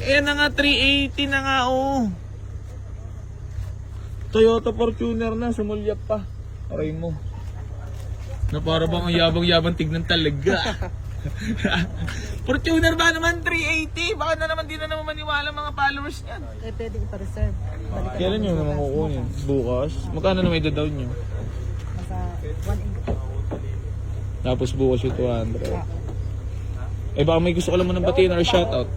Ayan na nga, 380 na nga, oh. Toyota Fortuner na, sumulyap pa. Aray mo. Na para bang ang yabang-yabang tignan talaga. Fortuner ba naman 380? Bakit na naman di na naman maniwala mga followers niyan? Eh, pwede ipa-reserve. Balikan Kailan nyo naman kukunin? Bukas? Magkano na may down nyo? Nasa 180. Tapos bukas yung 200. Eh baka may gusto ko lang mo ng batiin or shoutout.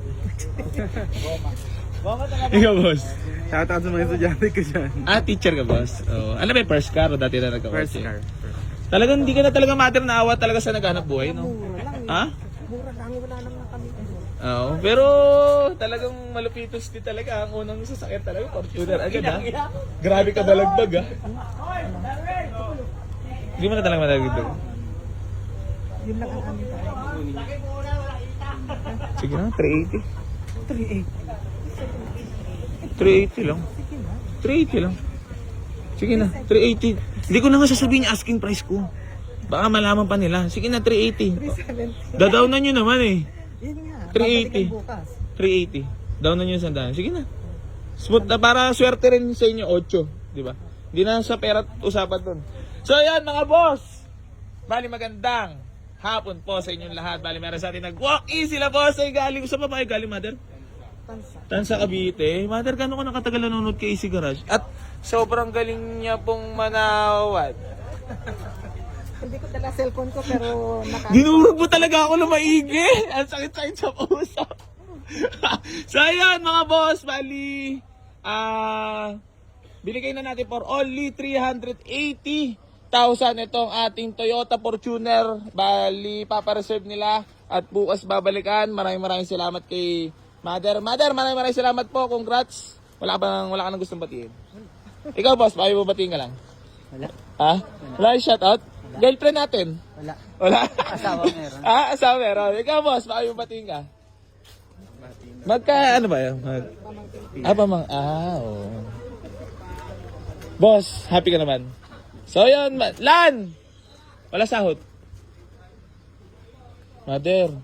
Ikaw, boss. Shoutout sa mga estudyante ko dyan. Ah, teacher ka, boss? Oh. Ano ba yung first car o dati na nagka-first First car. Talagang hindi ka na talaga matter na awa talaga sa naghanap buhay, no? Mura lang. Ha? Mura lang. Wala naman kami. Oo. Pero talagang malupitos din talaga. Ang unang sasakyan talaga, Fortuner. Agad, ha? Grabe ka balagbag, ha? Hindi mo na talaga madagdag. Yun lang ang aming tayo. Sige na, 380. 380. 380 lang. 380 lang. Sige na, 380. Hindi ko na nga sasabihin yung asking price ko. Baka malaman pa nila. Sige na, 380. 370. Dadawnan nyo naman eh. Yun nga. 380. Babalikan bukas. 380. Downan nyo yung sandaan. Sige na. Smooth na para swerte rin sa inyo 8. Di ba? Hindi na sa pera usapan dun. So yan mga boss. Bali magandang hapon po sa inyong lahat. Bali meron sa atin nag-walk-in sila boss. Ay galing. Saan ba kayo galing, mother? Tansa. Tansa Cavite. Mother, gano'n ka nakatagal nanonood kay AC Garage? At sobrang galing niya pong manawad. Hindi ko dala cellphone ko pero Dinurog mo talaga ako na maigi. Ang sakit-sakit sa puso. So ayan mga boss, bali binigay na natin for only 380,000 itong ating Toyota Fortuner. Bali papareserve nila at bukas babalikan. Maraming salamat kay Mother. Mother, maraming salamat po. Congrats. Wala ka nang gustong batiin. Ikaw boss, baka babatiin ka lang. Wala. Ha? Wala yung shoutout? Girlfriend natin? Wala. Wala? Asawa meron. Ah, asawa meron. Ikaw boss, baka yung batiin ka. Ano ba yun? Oo. Boss, happy ka naman. So yun, Lan! Wala sahod. Mother,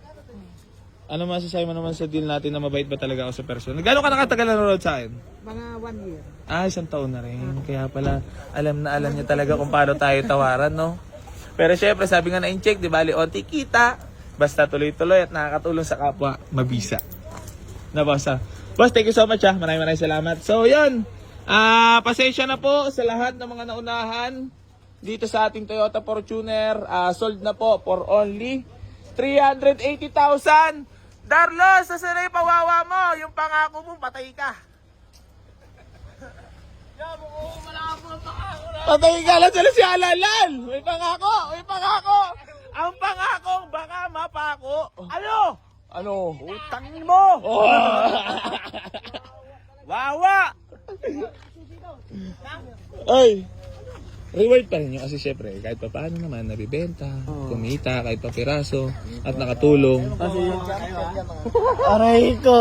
ano masasabi mo naman sa deal natin na mabait ba talaga ako sa person? Gano'n ka nakatagal nanonood sa akin? Mga 1 year. Ah, 1 taon na rin. Kaya pala, alam niya talaga kung paano tayo tawaran, no? Pero syempre, sabi nga na in-check, di bali, onti kita. Basta tuloy-tuloy at nakakatulong sa kapwa, mabisa. Na boss, ha? Boss, thank you so much, ha? Maraming salamat. So, yun. Pasensya na po sa lahat ng mga naunahan dito sa ating Toyota Fortuner. Sold na po for only 380,000. Darlos, saan na yung pawawa mo? Yung pangako mo, patay ka. Patay ka lang sila si Alalan. May pangako. Ang pangako, baka mapako. Ano? Utang mo. Oh. Wawa. Ay. Reward pa rin yun kasi syempre kahit pa paano naman nabibenta, kumita kahit pa piraso at nakatulong. Aray ko.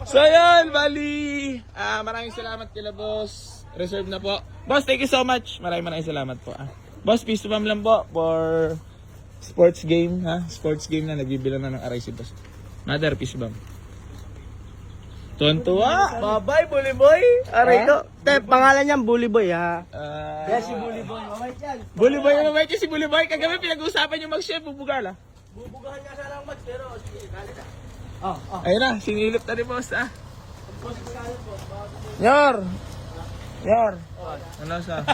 So yun, bali. Maraming salamat kila boss. Reserve na po. Boss, thank you so much. Maraming salamat po. Boss, peace to lang po for sports game, ha? Sports game na nagbibilang na ng aray si boss. Mother, peace bomb. Tuwan-tuwa. Bye-bye, Bully Boy. Aray ko. Pangalan niyan Bully Boy ha. Yes, si Bully Boy. Bully Boy, mabait yan si Bully Boy. Kagabi pinag-uusapan yung mag-chef, bubugal, ha? Bubugahan nga sana ang mag, pero ayun na, sinilip na ni boss, ah. Yor! Ano sa?